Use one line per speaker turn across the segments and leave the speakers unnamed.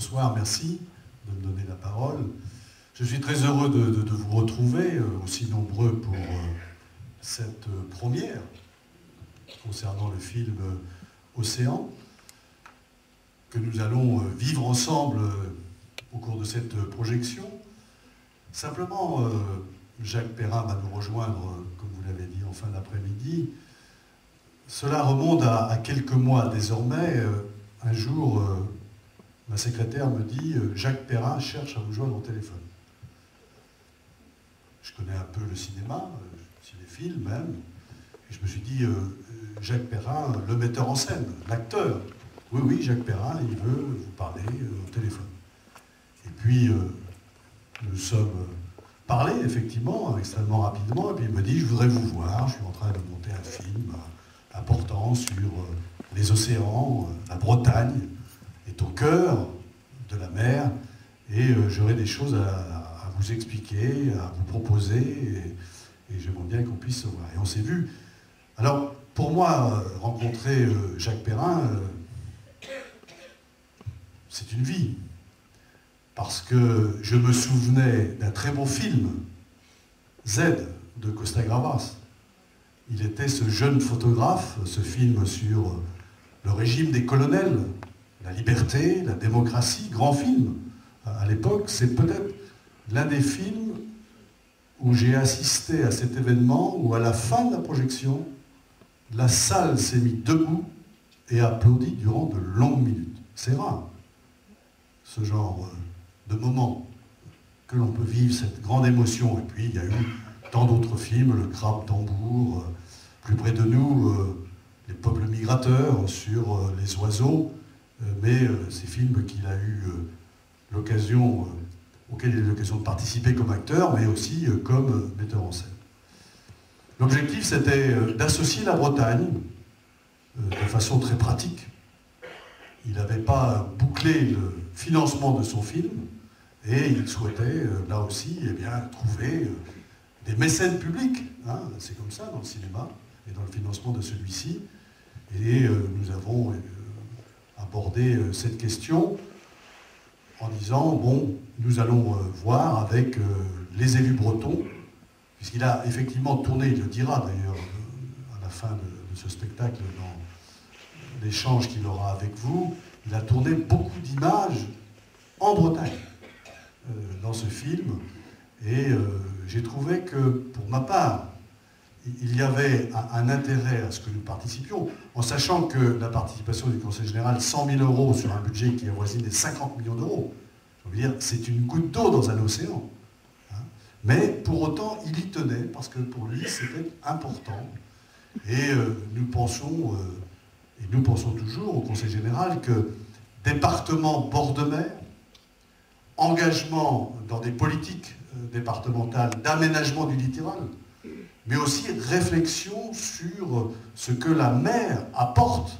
Bonsoir, merci de me donner la parole. Je suis très heureux de vous retrouver, aussi nombreux pour cette première concernant le film Océan, que nous allons vivre ensemble au cours de cette projection. Simplement, Jacques Perrin va nous rejoindre, comme vous l'avez dit, en fin d'après-midi. Cela remonte à quelques mois désormais. Un jour, ma secrétaire me dit « Jacques Perrin cherche à vous joindre au téléphone ». Je connais un peu le cinéma, cinéphile même, et je me suis dit « Jacques Perrin, le metteur en scène, l'acteur. Oui, oui, Jacques Perrin, il veut vous parler au téléphone. » Et puis, nous sommes parlé, effectivement, extrêmement rapidement, et puis il me dit « Je voudrais vous voir, je suis en train de monter un film important sur les océans, la Bretagne est au cœur de la mer, et j'aurai des choses à vous expliquer, à vous proposer, et j'aimerais bien qu'on puisse se voir. » Et on s'est vu. Alors, pour moi, rencontrer Jacques Perrin, c'est une vie. Parce que je me souvenais d'un très beau film, Z, de Costa Gavras. Il était ce jeune photographe, ce film sur le régime des colonels, la liberté, la démocratie, grand film. À l'époque, c'est peut-être l'un des films où j'ai assisté à cet événement, où à la fin de la projection, la salle s'est mise debout et applaudit durant de longues minutes. C'est rare, ce genre de moment que l'on peut vivre, cette grande émotion. Et puis, il y a eu tant d'autres films, Le Crabe Tambour, plus près de nous, Les peuples migrateurs, sur les oiseaux, mais ces films qu'il a eu l'occasion, auxquels il a eu l'occasion de participer comme acteur, mais aussi comme metteur en scène. L'objectif, c'était d'associer la Bretagne de façon très pratique. Il n'avait pas bouclé le financement de son film, et il souhaitait, là aussi, eh bien, trouver des mécènes publics. Hein, c'est comme ça dans le cinéma et dans le financement de celui-ci. Et nous avons abordé cette question en disant, bon, nous allons voir avec les élus bretons, puisqu'il a effectivement tourné, il le dira d'ailleurs à la fin de ce spectacle, dans l'échange qu'il aura avec vous, il a tourné beaucoup d'images en Bretagne dans ce film, et j'ai trouvé que, pour ma part, il y avait un intérêt à ce que nous participions, en sachant que la participation du Conseil général, 100 000 € sur un budget qui avoisine les 50 millions d'euros, je veux dire, c'est une goutte d'eau dans un océan. Hein. Mais pour autant, il y tenait, parce que pour lui, c'était important. Et nous pensons, et nous pensons toujours au Conseil général, que département bord de mer, engagement dans des politiques départementales d'aménagement du littoral, mais aussi réflexion sur ce que la mer apporte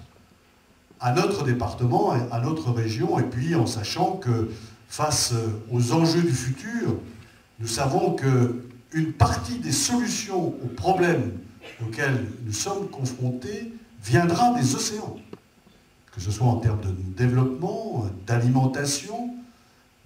à notre département, à notre région, et puis en sachant que face aux enjeux du futur, nous savons qu'une partie des solutions aux problèmes auxquels nous sommes confrontés viendra des océans, que ce soit en termes de développement, d'alimentation,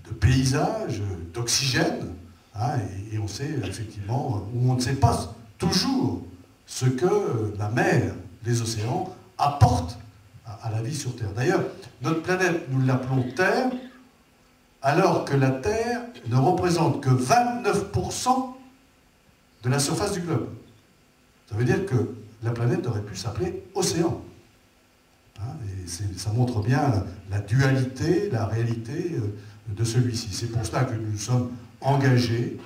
de paysage, d'oxygène, hein, et on sait effectivement, ou on ne sait pas toujours ce que la mer, les océans, apportent à la vie sur Terre. D'ailleurs, notre planète, nous l'appelons Terre, alors que la Terre ne représente que 29% de la surface du globe. Ça veut dire que la planète aurait pu s'appeler Océan. Hein, et ça montre bien la dualité, la réalité de celui-ci. C'est pour cela que nous nous sommes engagés,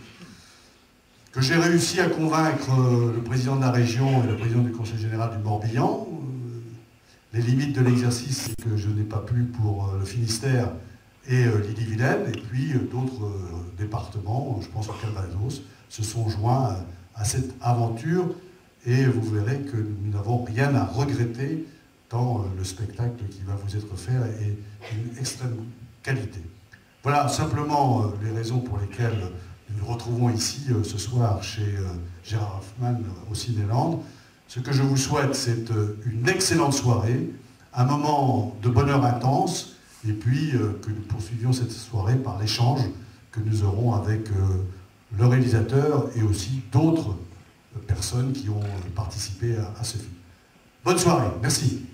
que j'ai réussi à convaincre le président de la région et le président du Conseil général du Morbihan. Les limites de l'exercice, c'est que je n'ai pas pu pour le Finistère et l'Ille-et-Vilaine, et puis d'autres départements, je pense au Calvados, se sont joints à cette aventure, et vous verrez que nous n'avons rien à regretter tant le spectacle qui va vous être fait est d'une extrême qualité. Voilà simplement les raisons pour lesquelles nous nous retrouvons ici ce soir chez Gérard Hoffmann au Cinéland. Ce que je vous souhaite, c'est une excellente soirée, un moment de bonheur intense, et puis que nous poursuivions cette soirée par l'échange que nous aurons avec le réalisateur et aussi d'autres personnes qui ont participé à ce film. Bonne soirée, merci.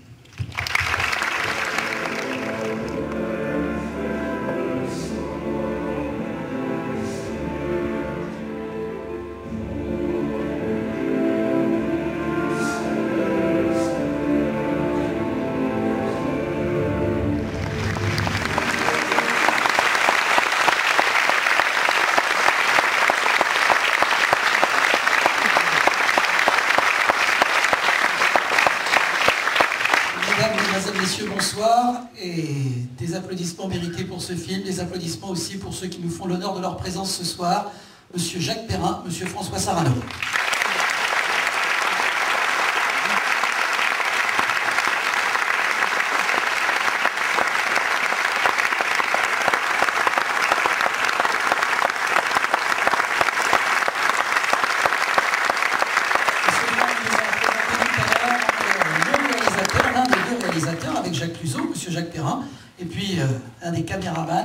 Bonsoir, et des applaudissements mérités pour ce film, des applaudissements aussi pour ceux qui nous font l'honneur de leur présence ce soir, Monsieur Jacques Perrin, Monsieur François Sarano.
Jacques Cluzot, Monsieur Jacques Perrin, et puis un des caméramans,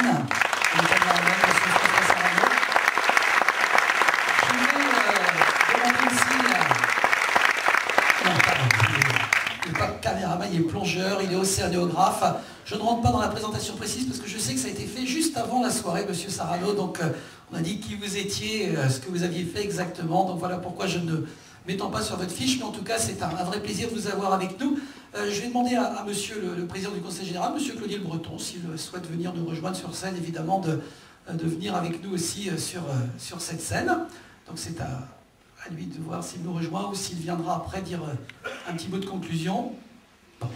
Je voudrais demander aussi il n'est pas caméraman, il est plongeur, il est océanographe. Je ne rentre pas dans la présentation précise parce que je sais que ça a été fait juste avant la soirée, Monsieur Sarano, donc on a dit qui vous étiez, ce que vous aviez fait exactement, donc voilà pourquoi je ne m'étends pas sur votre fiche, mais en tout cas c'est un vrai plaisir de vous avoir avec nous. Je vais demander à monsieur le président du Conseil général, monsieur Claudie Le Breton, s'il souhaite venir nous rejoindre sur scène, évidemment, de venir avec nous aussi sur cette scène. Donc c'est à lui de voir s'il nous rejoint ou s'il viendra après dire un petit mot de conclusion. Bon,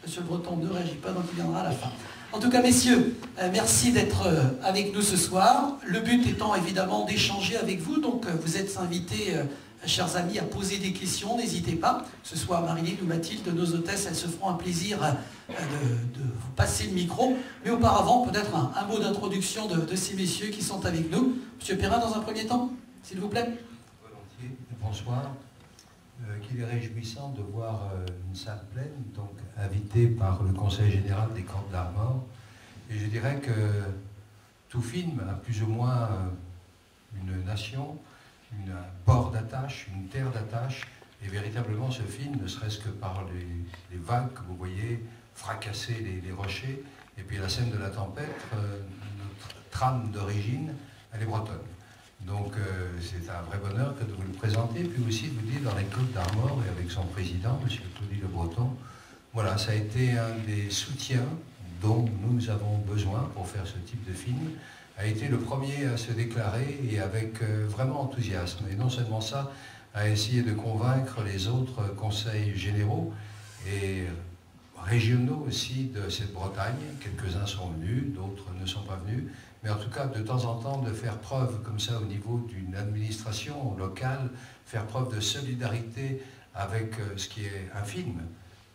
monsieur Le Breton ne réagit pas, donc il viendra à la fin. En tout cas, messieurs, merci d'être avec nous ce soir. Le but étant évidemment d'échanger avec vous, donc vous êtes invités... chers amis, à poser des questions, n'hésitez pas, que ce soit Marilyn ou Mathilde, nos hôtesses, elles se feront un plaisir de vous passer le micro. Mais auparavant, peut-être un mot d'introduction de ces messieurs qui sont avec nous. Monsieur Perrin, dans un premier temps, s'il vous plaît.
Volontiers, bonsoir. Qu'il est réjouissant de voir une salle pleine, donc invitée par le Conseil général des Corps d'Armor. Et je dirais que tout film a plus ou moins une nation, un port d'attache, une terre d'attache, et véritablement ce film, ne serait-ce que par les vagues que vous voyez fracasser les rochers, et puis la scène de la tempête, notre trame d'origine, elle est bretonne. Donc c'est un vrai bonheur que de vous le présenter, puis aussi de vous dire dans les Côtes d'Armor, et avec son président, M. Claudie Le Breton, voilà, ça a été un des soutiens dont nous avons besoin pour faire ce type de film, a été le premier à se déclarer et avec vraiment enthousiasme. Et non seulement ça, à essayer de convaincre les autres conseils généraux et régionaux aussi de cette Bretagne. Quelques-uns sont venus, d'autres ne sont pas venus. Mais en tout cas, de temps en temps, de faire preuve comme ça au niveau d'une administration locale, faire preuve de solidarité avec ce qui est un film,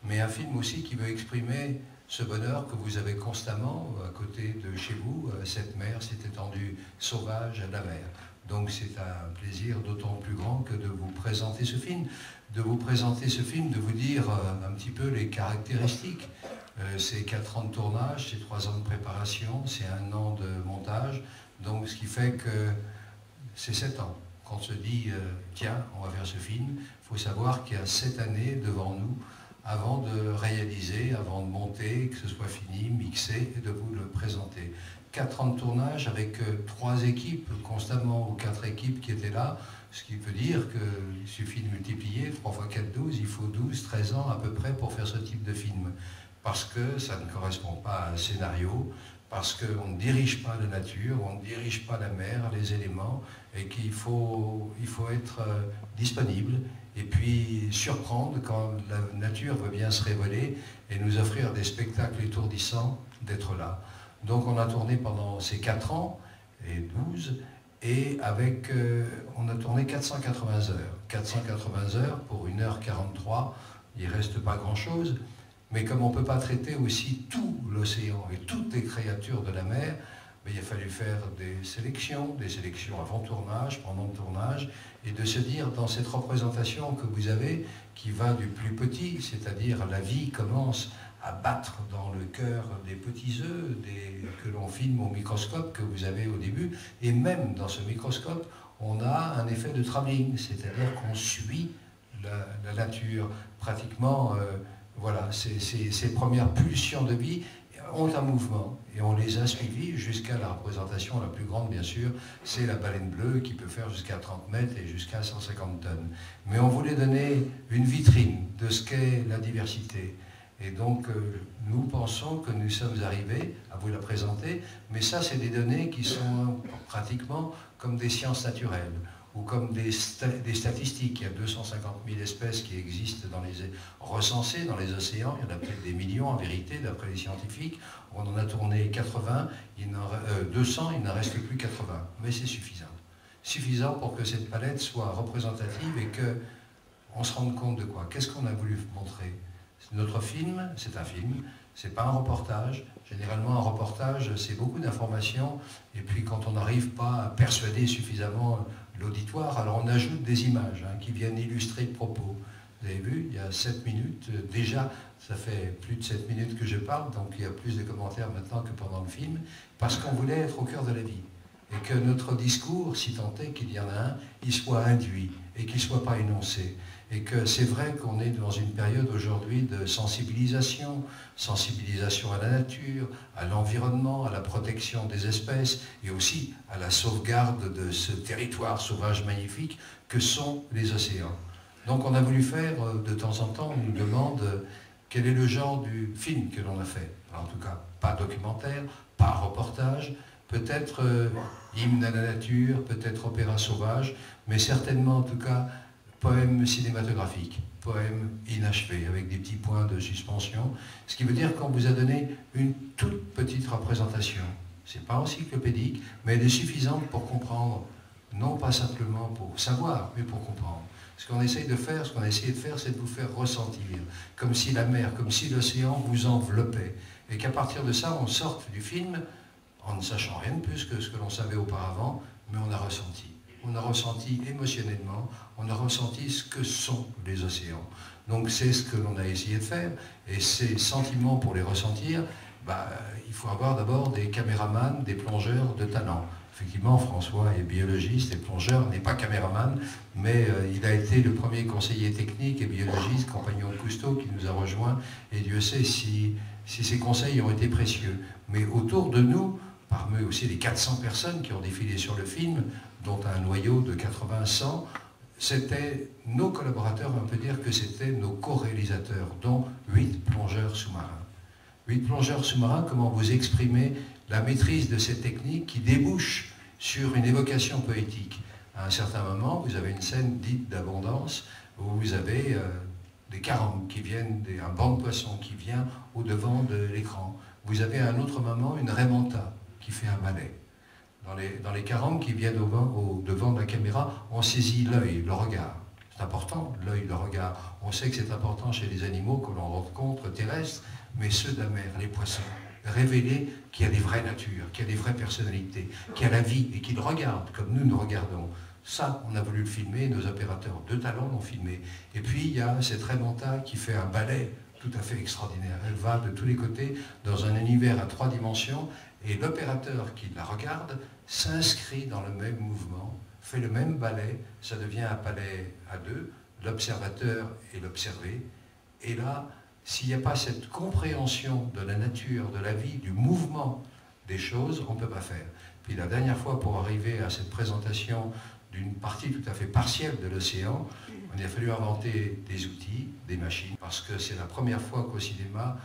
mais un film aussi qui veut exprimer ce bonheur que vous avez constamment à côté de chez vous, cette mer, cette étendue sauvage à la mer. Donc c'est un plaisir d'autant plus grand que de vous présenter ce film, de vous dire un petit peu les caractéristiques. C'est 4 ans de tournage, c'est 3 ans de préparation, c'est 1 an de montage, donc ce qui fait que c'est 7 ans. Quand on se dit, tiens, on va faire ce film, il faut savoir qu'il y a 7 années devant nous, avant de réaliser, avant de monter, que ce soit fini, mixé, et de vous le présenter. 4 ans de tournage avec 3 équipes, constamment, ou 4 équipes qui étaient là, ce qui veut dire qu'il suffit de multiplier, 3 x 4, 12, il faut 12, 13 ans à peu près pour faire ce type de film. Parce que ça ne correspond pas à un scénario, parce qu'on ne dirige pas la nature, on ne dirige pas la mer, les éléments, et qu'il faut être disponible, et puis surprendre quand la nature veut bien se révéler et nous offrir des spectacles étourdissants d'être là. Donc on a tourné pendant ces 4 ans, et 12, et avec, on a tourné 480 heures. 480 heures pour 1h43, il ne reste pas grand-chose, mais comme on ne peut pas traiter aussi tout l'océan et toutes les créatures de la mer, mais il a fallu faire des sélections avant tournage, pendant le tournage, et de se dire dans cette représentation que vous avez, qui va du plus petit, c'est-à-dire la vie commence à battre dans le cœur des petits œufs que l'on filme au microscope que vous avez au début, et même dans ce microscope, on a un effet de travelling, c'est-à-dire qu'on suit la nature. Pratiquement, voilà, ces premières pulsions de vie ont un mouvement, et on les a suivis jusqu'à la représentation la plus grande, bien sûr, c'est la baleine bleue qui peut faire jusqu'à 30 mètres et jusqu'à 150 tonnes. Mais on voulait donner une vitrine de ce qu'est la diversité. Et donc, nous pensons que nous sommes arrivés à vous la présenter, mais ça, c'est des données qui sont pratiquement comme des sciences naturelles, ou comme des statistiques. Il y a 250 000 espèces qui existent recensées dans les océans. Il y en a peut-être des millions, en vérité, d'après les scientifiques. On en a tourné 80, 200, il n'en reste plus 80. Mais c'est suffisant. Suffisant pour que cette palette soit représentative et qu'on se rende compte de quoi. Qu'est-ce qu'on a voulu montrer? Notre film, c'est un film, c'est pas un reportage. Généralement, un reportage, c'est beaucoup d'informations, et puis quand on n'arrive pas à persuader suffisamment l'auditoire, alors on ajoute des images qui viennent illustrer le propos. Vous avez vu, il y a 7 minutes, déjà, ça fait plus de 7 minutes que je parle, donc il y a plus de commentaires maintenant que pendant le film, parce qu'on voulait être au cœur de la vie. Et que notre discours, si tant est qu'il y en a un, il soit induit, et qu'il ne soit pas énoncé. Et que c'est vrai qu'on est dans une période aujourd'hui de sensibilisation à la nature, à l'environnement, à la protection des espèces et aussi à la sauvegarde de ce territoire sauvage magnifique que sont les océans. Donc on a voulu faire, de temps en temps, on nous demande quel est le genre du film que l'on a fait. Alors, en tout cas, pas documentaire, pas reportage, peut-être hymne à la nature, peut-être opéra sauvage, mais certainement en tout cas poème cinématographique, poème inachevé, avec des petits points de suspension, ce qui veut dire qu'on vous a donné une toute petite représentation. C'est pas encyclopédique, mais elle est suffisante pour comprendre, non pas simplement pour savoir, mais pour comprendre. Ce qu'on essaye de faire, ce qu'on a essayé de faire, c'est de vous faire ressentir, comme si la mer, comme si l'océan vous enveloppait, et qu'à partir de ça, on sorte du film en ne sachant rien de plus que ce que l'on savait auparavant, mais on a ressenti. On a ressenti émotionnellement, on a ressenti ce que sont les océans. Donc c'est ce que l'on a essayé de faire, et ces sentiments, pour les ressentir, il faut avoir d'abord des caméramans, des plongeurs de talent. Effectivement, François est biologiste et plongeur, n'est pas caméraman, mais il a été le premier conseiller technique et biologiste, compagnon de Cousteau, qui nous a rejoints, et Dieu sait si ses conseils ont été précieux. Mais autour de nous, parmi aussi les 400 personnes qui ont défilé sur le film, dont un noyau de 80-100, c'était nos collaborateurs, on peut dire que c'était nos co-réalisateurs, dont 8 plongeurs sous-marins. 8 plongeurs sous-marins, comment vous exprimer la maîtrise de cette technique qui débouche sur une évocation poétique. À un certain moment, vous avez une scène dite d'abondance, où vous avez des carombes qui viennent, un banc de poissons qui vient au-devant de l'écran. Vous avez à un autre moment une raie manta qui fait un balai. Dans les carombes qui viennent au-devant de la caméra, on saisit l'œil, le regard. C'est important, l'œil, le regard. On sait que c'est important chez les animaux que l'on rencontre terrestres, mais ceux de la mer, les poissons. Révéler qu'il y a des vraies natures, qu'il y a des vraies personnalités, qu'il y a la vie et qu'ils regardent comme nous regardons. Ça, on a voulu le filmer, nos opérateurs de talent l'ont filmé. Et puis, il y a cette raie manta qui fait un balai tout à fait extraordinaire. Elle va de tous les côtés dans un univers à 3 dimensions, et l'opérateur qui la regarde s'inscrit dans le même mouvement, fait le même balai, ça devient un balai à 2, l'observateur et l'observé. Et là, s'il n'y a pas cette compréhension de la nature, de la vie, du mouvement des choses, on ne peut pas faire. Puis la dernière fois, pour arriver à cette présentation d'une partie tout à fait partielle de l'océan, il a fallu inventer des outils, des machines, parce que c'est la première fois qu'au cinéma,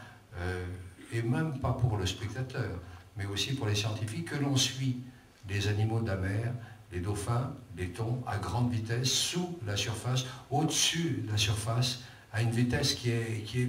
et même pas pour le spectateur, mais aussi pour les scientifiques, que l'on suit les animaux de la mer, les dauphins, les thons, à grande vitesse, sous la surface, au-dessus de la surface, à une vitesse qui est